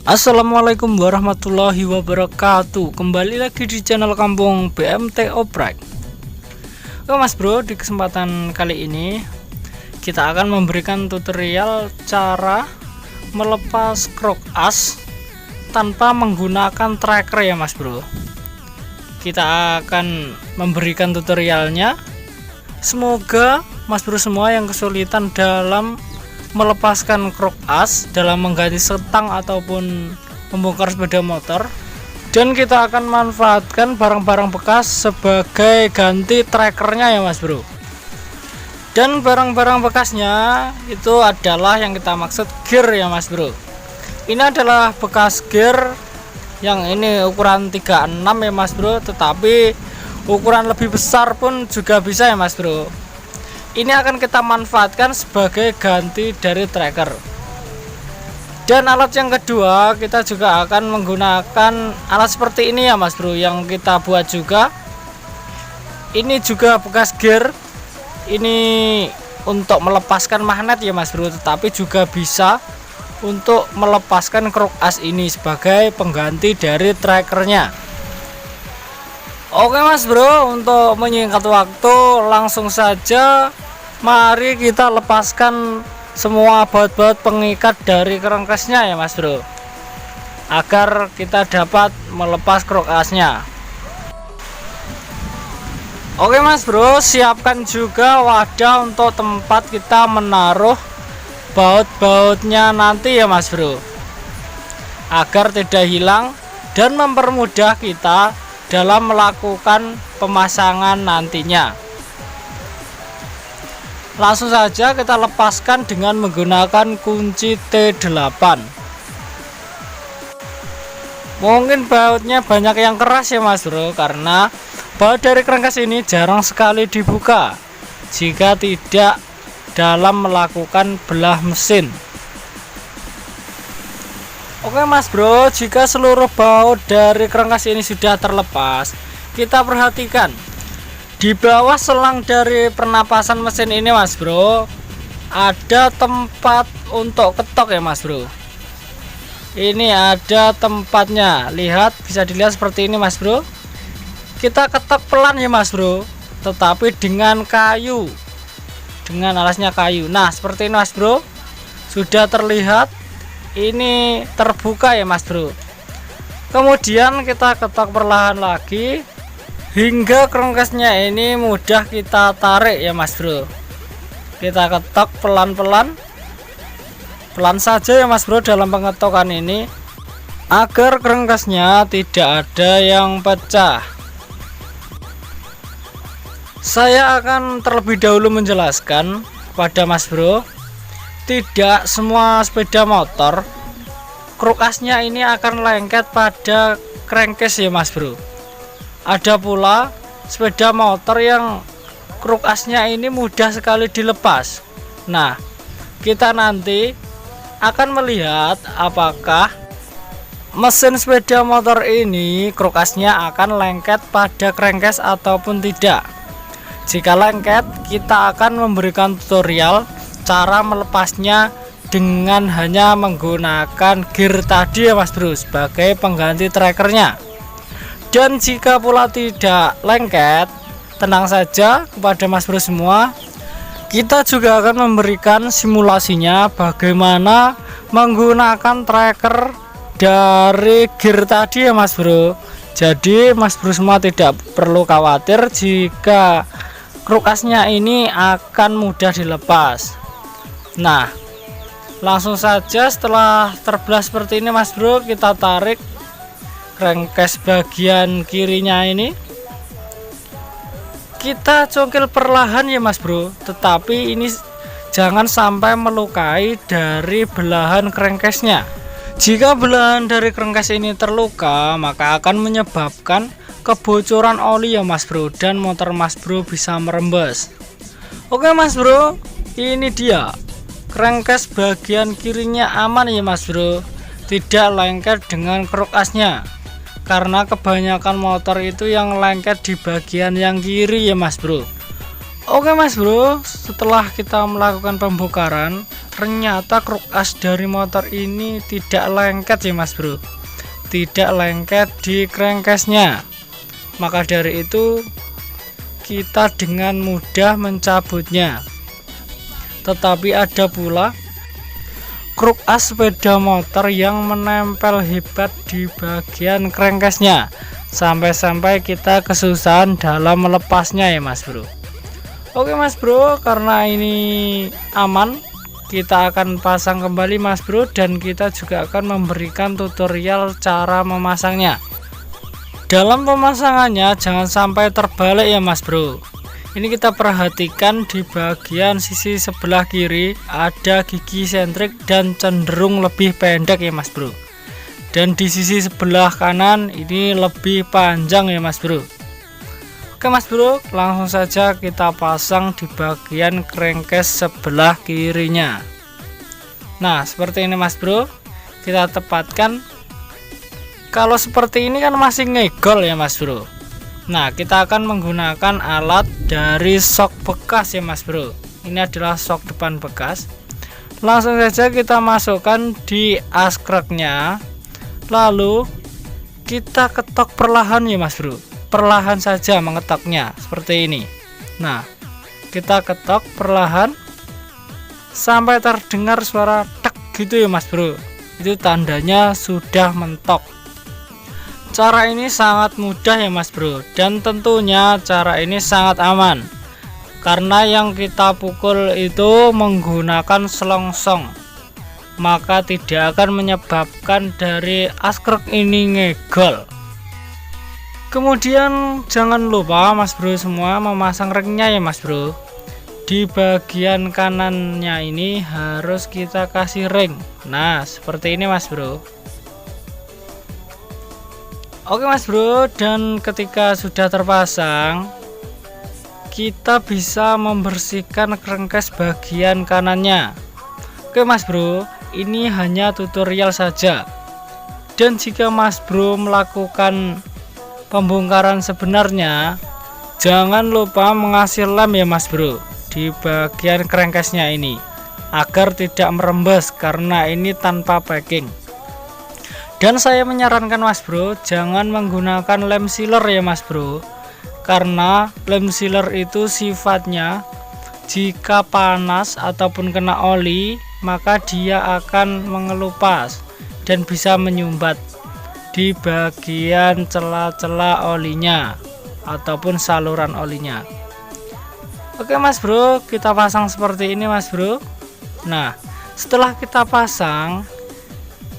Assalamualaikum warahmatullahi wabarakatuh. Kembali lagi di channel Kampung BMT Oprek. Oke mas bro, di kesempatan kali ini kita akan memberikan tutorial cara melepas krok as tanpa menggunakan tracker ya mas bro. Kita akan memberikan tutorialnya. Semoga mas bro semua yang kesulitan dalam melepaskan krok as, dalam mengganti setang ataupun membongkar sepeda motor, dan kita akan manfaatkan barang-barang bekas sebagai ganti trackernya ya mas bro. Dan barang-barang bekasnya itu adalah yang kita maksud gear ya mas bro. Ini adalah bekas gear yang ini ukuran 36 ya mas bro, tetapi ukuran lebih besar pun juga bisa ya mas bro. Ini akan kita manfaatkan sebagai ganti dari tracker. Dan alat yang kedua, kita juga akan menggunakan alat seperti ini ya mas bro, yang kita buat juga. Ini juga bekas gear. Ini untuk melepaskan magnet ya mas bro, tetapi juga bisa untuk melepaskan krok as ini sebagai pengganti dari trackernya. Oke mas bro, untuk menyingkat waktu langsung saja mari kita lepaskan semua baut-baut pengikat dari crankcase-nya ya mas bro, agar kita dapat melepas krok asnya. Oke mas bro, siapkan juga wadah untuk tempat kita menaruh baut-bautnya nanti ya mas bro, agar tidak hilang dan mempermudah kita dalam melakukan pemasangan nantinya. Langsung saja kita lepaskan dengan menggunakan kunci T8. Mungkin bautnya banyak yang keras ya mas bro, karena baut dari crankcase ini jarang sekali dibuka jika tidak dalam melakukan belah mesin. Oke mas bro, jika seluruh baut dari crankcase ini sudah terlepas, kita perhatikan di bawah selang dari pernapasan mesin ini mas bro, ada tempat untuk ketok ya mas bro. Ini ada tempatnya, lihat, bisa dilihat seperti ini mas bro. Kita ketok pelan ya mas bro, tetapi dengan kayu, dengan alasnya kayu. Nah seperti ini mas bro, sudah terlihat ini terbuka ya mas bro. Kemudian kita ketok perlahan lagi hingga crankcase-nya ini mudah kita tarik ya mas bro. Kita ketok pelan-pelan, pelan saja ya mas bro dalam pengetokan ini, agar crankcase-nya tidak ada yang pecah. Saya akan terlebih dahulu menjelaskan kepada mas bro, tidak semua sepeda motor krok asnya ini akan lengket pada crankcase ya mas bro. Ada pula sepeda motor yang krok asnya ini mudah sekali dilepas. Nah, kita nanti akan melihat apakah mesin sepeda motor ini krok asnya akan lengket pada crankcase ataupun tidak. Jika lengket, kita akan memberikan tutorial cara melepasnya dengan hanya menggunakan gear tadi ya mas bro sebagai pengganti trackernya. Dan jika pula tidak lengket, tenang saja kepada mas bro semua, kita juga akan memberikan simulasinya bagaimana menggunakan tracker dari gear tadi ya mas bro. Jadi mas bro semua tidak perlu khawatir jika krok asnya ini akan mudah dilepas. Nah langsung saja setelah terbelah seperti ini mas bro, kita tarik crankcase bagian kirinya ini, kita congkel perlahan ya mas bro, tetapi ini jangan sampai melukai dari belahan crankcase nya. Jika belahan dari crankcase ini terluka, maka akan menyebabkan kebocoran oli ya Mas Bro, dan motor Mas Bro bisa merembes. Oke Mas Bro, ini dia crankcase bagian kirinya aman ya Mas Bro, tidak lengket dengan kruk asnya, karena kebanyakan motor itu yang lengket di bagian yang kiri ya Mas Bro. Oke Mas Bro, setelah kita melakukan pembongkaran, ternyata kruk as dari motor ini tidak lengket ya Mas Bro, tidak lengket di crankcase-nya. Maka dari itu kita dengan mudah mencabutnya. Tetapi ada pula kruk as sepeda motor yang menempel hebat di bagian crankcase-nya, sampai-sampai kita kesusahan dalam melepasnya ya Mas Bro. Oke Mas Bro, karena ini aman, kita akan pasang kembali Mas Bro, dan kita juga akan memberikan tutorial cara memasangnya. Dalam pemasangannya jangan sampai terbalik ya Mas Bro. Ini kita perhatikan di bagian sisi sebelah kiri ada gigi sentrik dan cenderung lebih pendek ya Mas Bro. Dan di sisi sebelah kanan ini lebih panjang ya Mas Bro. Oke Mas Bro, langsung saja kita pasang di bagian crankcase sebelah kirinya. Nah seperti ini Mas Bro, kita tepatkan. Kalau seperti ini kan masih ngegol ya Mas Bro. Nah kita akan menggunakan alat dari sok bekas ya Mas Bro. Ini adalah sok depan bekas. Langsung saja kita masukkan di askreknya, lalu kita ketok perlahan ya Mas Bro, perlahan saja mengetoknya seperti ini. Nah kita ketok perlahan sampai terdengar suara tek gitu ya Mas Bro, itu tandanya sudah mentok. Cara ini sangat mudah ya Mas Bro, dan tentunya cara ini sangat aman, karena yang kita pukul itu menggunakan selongsong, maka tidak akan menyebabkan dari askrek ini ngegol. Kemudian jangan lupa Mas Bro semua memasang ringnya ya Mas Bro. Di bagian kanannya ini harus kita kasih ring. Nah seperti ini Mas Bro. Oke Mas Bro, dan ketika sudah terpasang, kita bisa membersihkan crankcase bagian kanannya. Oke Mas Bro, ini hanya tutorial saja. Dan jika Mas Bro melakukan pembongkaran sebenarnya, jangan lupa mengasih lem ya Mas Bro di bagian crankcase-nya ini, agar tidak merembes karena ini tanpa packing. Dan saya menyarankan Mas Bro jangan menggunakan lem sealer ya Mas Bro, karena lem sealer itu sifatnya jika panas ataupun kena oli maka dia akan mengelupas dan bisa menyumbat di bagian celah-celah olinya ataupun saluran olinya. Oke Mas Bro, kita pasang seperti ini Mas Bro. Nah setelah kita pasang,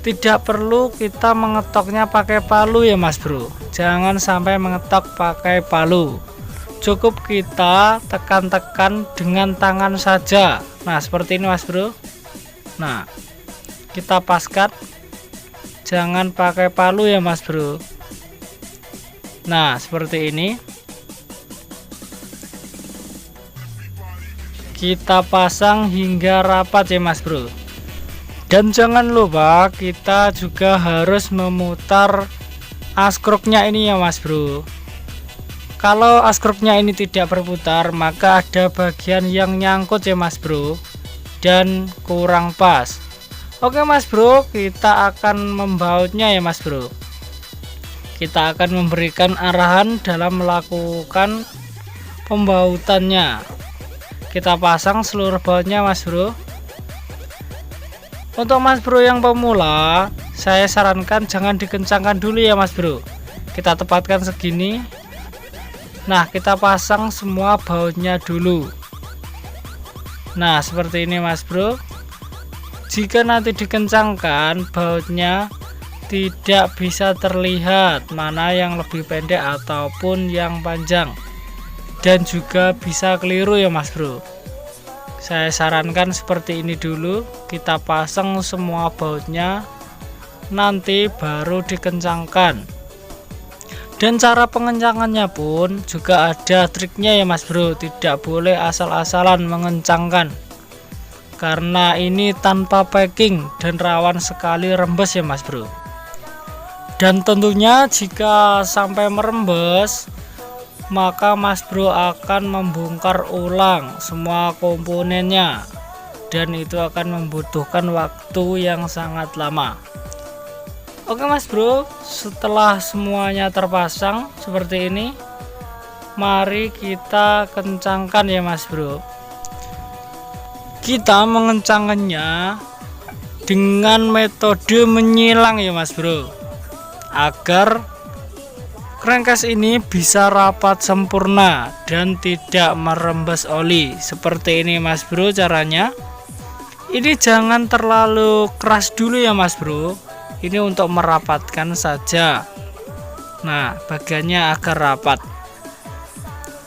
tidak perlu kita mengetoknya pakai palu ya Mas Bro. Jangan sampai mengetok pakai palu. Cukup kita tekan-tekan dengan tangan saja. Nah seperti ini Mas Bro. Nah kita paskan, jangan pakai palu ya Mas Bro. Nah seperti ini. Kita pasang hingga rapat ya Mas Bro. Dan jangan lupa kita juga harus memutar askruknya ini ya Mas Bro. Kalau askruknya ini tidak berputar, maka ada bagian yang nyangkut ya Mas Bro, dan kurang pas. Oke Mas Bro, kita akan membautnya ya Mas Bro. Kita akan memberikan arahan dalam melakukan pembautannya. Kita pasang seluruh bautnya Mas Bro. Untuk Mas Bro yang pemula, saya sarankan jangan dikencangkan dulu ya Mas Bro. Kita tepatkan segini. Nah kita pasang semua bautnya dulu. Nah seperti ini Mas Bro. Jika nanti dikencangkan, bautnya tidak bisa terlihat mana yang lebih pendek ataupun yang panjang, dan juga bisa keliru ya Mas Bro. Saya sarankan seperti ini dulu, kita pasang semua bautnya, nanti baru dikencangkan. Dan cara pengencangannya pun juga ada triknya ya Mas Bro, tidak boleh asal-asalan mengencangkan karena ini tanpa packing dan rawan sekali rembes ya Mas Bro. Dan tentunya jika sampai merembes, maka Mas Bro akan membongkar ulang semua komponennya dan itu akan membutuhkan waktu yang sangat lama. Oke Mas Bro, setelah semuanya terpasang seperti ini, mari kita kencangkan ya Mas Bro. Kita mengencangkannya dengan metode menyilang ya Mas Bro, agar crankcase ini bisa rapat sempurna dan tidak merembes oli. Seperti ini Mas Bro caranya. Ini jangan terlalu keras dulu ya Mas Bro, ini untuk merapatkan saja. Nah, bagiannya agar rapat.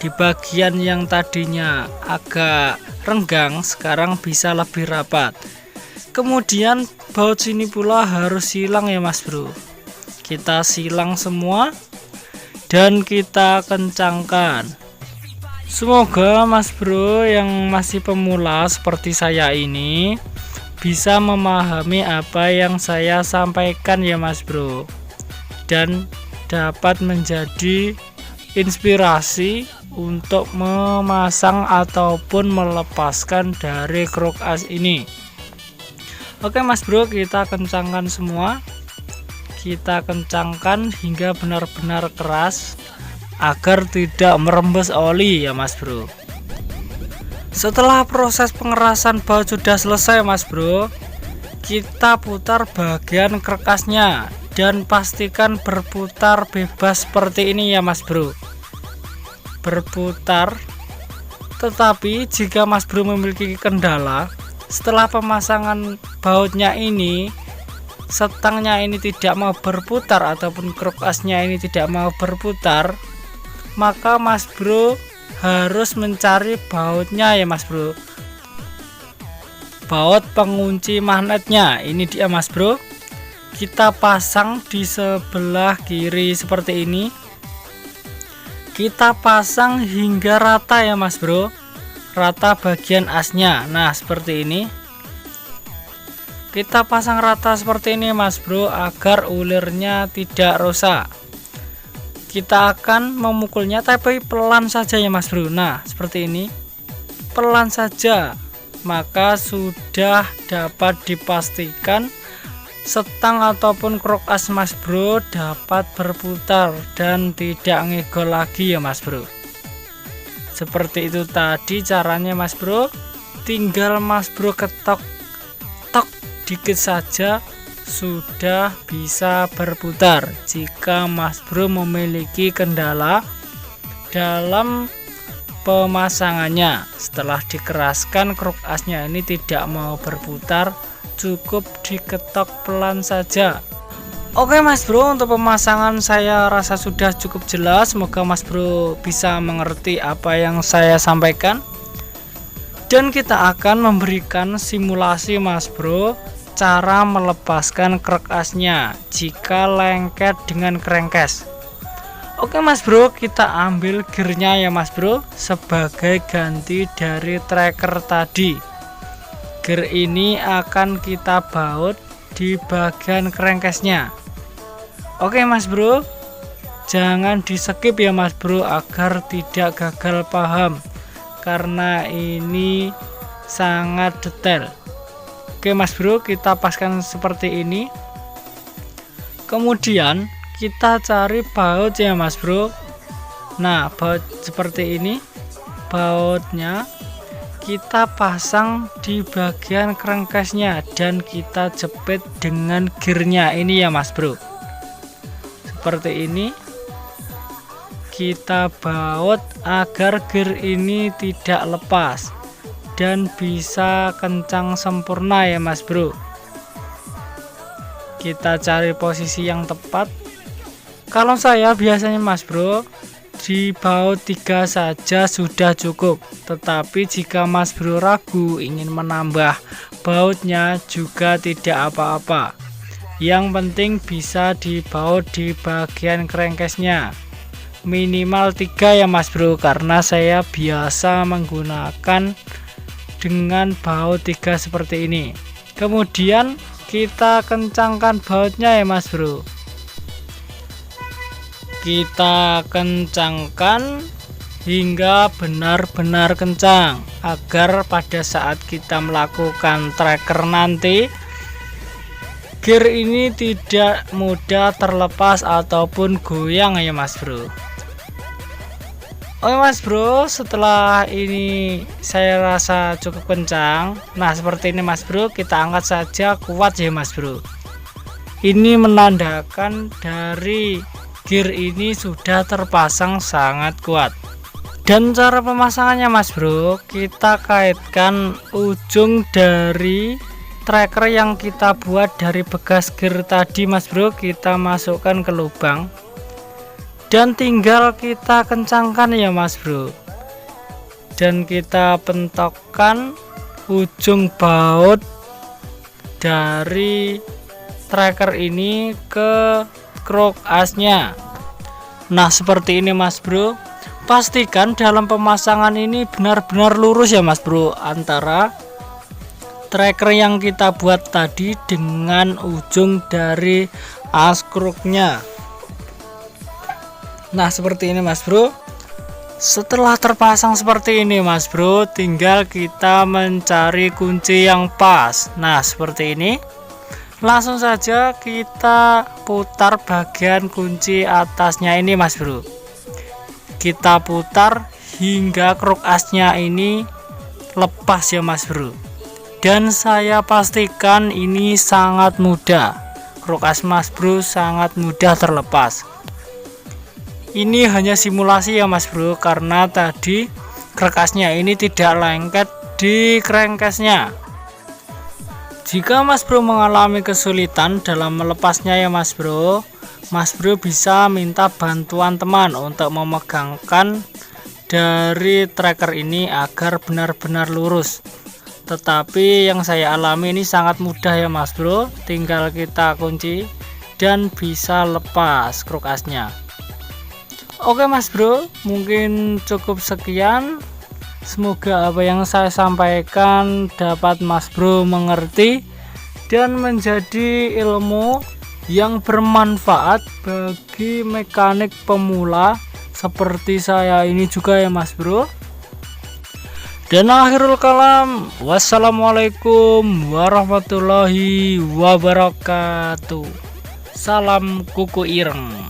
Di bagian yang tadinya agak renggang, sekarang bisa lebih rapat. Kemudian baut sini pula harus silang ya Mas Bro. Kita silang semua dan kita kencangkan. Semoga Mas Bro yang masih pemula seperti saya ini bisa memahami apa yang saya sampaikan ya Mas Bro, dan dapat menjadi inspirasi untuk memasang ataupun melepaskan dari kruk as ini. Oke Mas Bro, kita kencangkan semua. Kita kencangkan hingga benar-benar keras agar tidak merembes oli ya Mas Bro. Setelah proses pengerasan baut sudah selesai Mas Bro, kita putar bagian kerkasnya dan pastikan berputar bebas seperti ini ya Mas Bro. Berputar, tetapi jika Mas Bro memiliki kendala setelah pemasangan bautnya ini, setangnya ini tidak mau berputar ataupun kruk asnya ini tidak mau berputar, maka Mas Bro harus mencari bautnya ya Mas Bro. Baut pengunci magnetnya ini dia Mas Bro. Kita pasang di sebelah kiri seperti ini. Kita pasang hingga rata ya Mas Bro, rata bagian asnya. Nah seperti ini. Kita pasang rata seperti ini Mas Bro agar ulirnya tidak rusak. Kita akan memukulnya tapi pelan saja ya Mas Bro. Nah seperti ini, pelan saja, maka sudah dapat dipastikan setang ataupun kruk as Mas Bro dapat berputar dan tidak ngegol lagi ya Mas Bro. Seperti itu tadi caranya Mas Bro. Tinggal Mas Bro ketok tok dikit saja sudah bisa berputar. Jika Mas Bro memiliki kendala dalam pemasangannya, setelah dikeraskan kruk asnya ini tidak mau berputar, cukup diketok pelan saja. Oke Mas Bro, untuk pemasangan saya rasa sudah cukup jelas. Semoga Mas Bro bisa mengerti apa yang saya sampaikan. Dan kita akan memberikan simulasi Mas Bro cara melepaskan kruk asnya jika lengket dengan crankcase. Oke Mas Bro, kita ambil gearnya ya Mas Bro sebagai ganti dari tracker tadi. Gear ini akan kita baut di bagian crankcase-nya. Oke Mas Bro, jangan di skip ya Mas Bro agar tidak gagal paham, karena ini sangat detail. Oke Mas Bro, kita paskan seperti ini. Kemudian kita cari baut ya Mas Bro. Nah baut seperti ini, bautnya kita pasang di bagian crankcase-nya dan kita jepit dengan gearnya ini ya Mas Bro. Seperti ini kita baut agar gear ini tidak lepas dan bisa kencang sempurna ya Mas Bro. Kita cari posisi yang tepat. Kalau saya biasanya Mas Bro di baut 3 saja sudah cukup, tetapi jika Mas Bro ragu ingin menambah bautnya juga tidak apa-apa. Yang penting bisa dibaut di bagian crankcase-nya. Minimal 3 ya Mas Bro, karena saya biasa menggunakan dengan baut 3 seperti ini. Kemudian kita kencangkan bautnya ya Mas Bro. Kita kencangkan hingga benar-benar kencang agar pada saat kita melakukan tracker nanti gear ini tidak mudah terlepas ataupun goyang ya Mas Bro. Oke Mas Bro, setelah ini saya rasa cukup kencang. Nah seperti ini Mas Bro, kita angkat saja, kuat ya Mas Bro. Ini menandakan dari gear ini sudah terpasang sangat kuat. Dan cara pemasangannya Mas Bro, kita kaitkan ujung dari tracker yang kita buat dari bekas gear tadi Mas Bro, kita masukkan ke lubang dan tinggal kita kencangkan ya Mas Bro, dan kita pentokkan ujung baut dari tracker ini ke krok asnya. Nah seperti ini Mas Bro. Pastikan dalam pemasangan ini benar-benar lurus ya Mas Bro, antara tracker yang kita buat tadi dengan ujung dari as kruknya. Nah seperti ini Mas Bro. Setelah terpasang seperti ini Mas Bro, tinggal kita mencari kunci yang pas. Nah seperti ini. Langsung saja kita putar bagian kunci atasnya ini Mas Bro. Kita putar hingga krok asnya ini lepas ya Mas Bro. Dan saya pastikan ini sangat mudah. Krok as Mas Bro sangat mudah terlepas. Ini hanya simulasi ya Mas Bro, karena tadi krok asnya ini tidak lengket di crankcase-nya. Jika Mas Bro mengalami kesulitan dalam melepasnya ya Mas Bro bisa minta bantuan teman untuk memegangkan dari tracker ini agar benar-benar lurus. Tetapi yang saya alami ini sangat mudah ya Mas Bro, tinggal kita kunci dan bisa lepas krok asnya. Oke Mas Bro, mungkin cukup sekian. Semoga apa yang saya sampaikan dapat Mas Bro mengerti dan menjadi ilmu yang bermanfaat bagi mekanik pemula seperti saya ini juga ya Mas Bro. Dan akhirul kalam, wassalamualaikum warahmatullahi wabarakatuh. Salam kuku ireng.